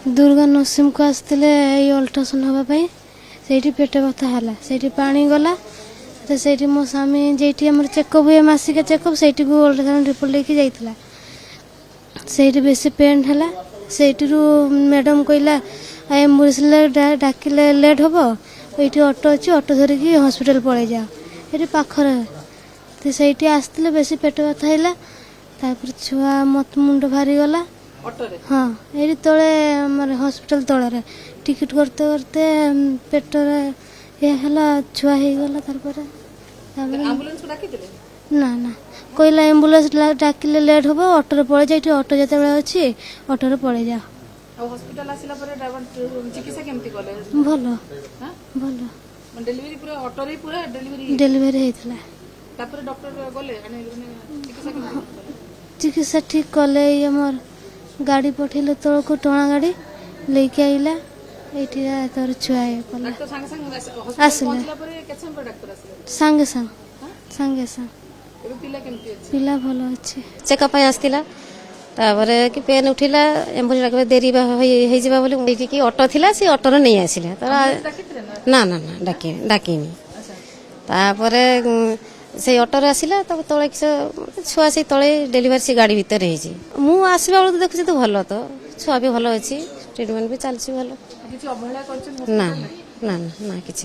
दुर्गा नरसिंह को आसते अल्ट्रासाउंड हाँपाई से पेट बता है से पानी गला तो से मो स्वामी जेटी आम चेकअप हुए मासिक चेकअप से अल्ट्रासाउंड रिपोर्ट लेके जाइला से बेसी पेन है से मैडम कहला एम्बुलेंस डाकिले लेट हम ये ऑटो अच्छी ऑटो धरिकी हॉस्पिटल पड़े जाओ ये पाखर तो से आसते बेसी पेट बता है छुआ मत मुंड भारी गला हाँ ये तले हॉस्पिटल तले टिकट करते करते पेट ये छुआ हो गला ना ना कहला एम्बुलेंस डाकिले लेट हम ऑटो पड़े जा ऑटो जो अच्छी ऑटो पड़े जा हॉस्पिटल आसिला परे ड्राइवर चिकित्सा केमती कले भलो हां भलो डिलीवरी पूरा ऑटो रे पूरा डिलीवरी डिलीवरी हेतला तापर डॉक्टर गले चिकित्सा केमती चिकित्सा ठीक कले हमर गाड़ी पठेले तळ को टणा गाड़ी लेके आइला एठी तोर छुआए कले डॉक्टर संग संग हॉस्पिटल पहुंचला परे केसन पर डॉक्टर आसिले संगे संग संगे संग पिला केमती अछि पिला भलो अछि चेकअप आसला तापर कि पेन उठिला एम्बुलेंस देरी कि ऑटो थिला से ऑटो नहीं आसिला ना ना ना डाकिनी तापर से ऑटो आसिला तले छुआ से तले डेलीवरी से गाड़ी भितर मु आसला बेलू देखुची तो भल तो छुआ भी भल अच्छी ट्रिटमेंट भी चलती भल किछि अवहेला करछन ना ना ना ना किछि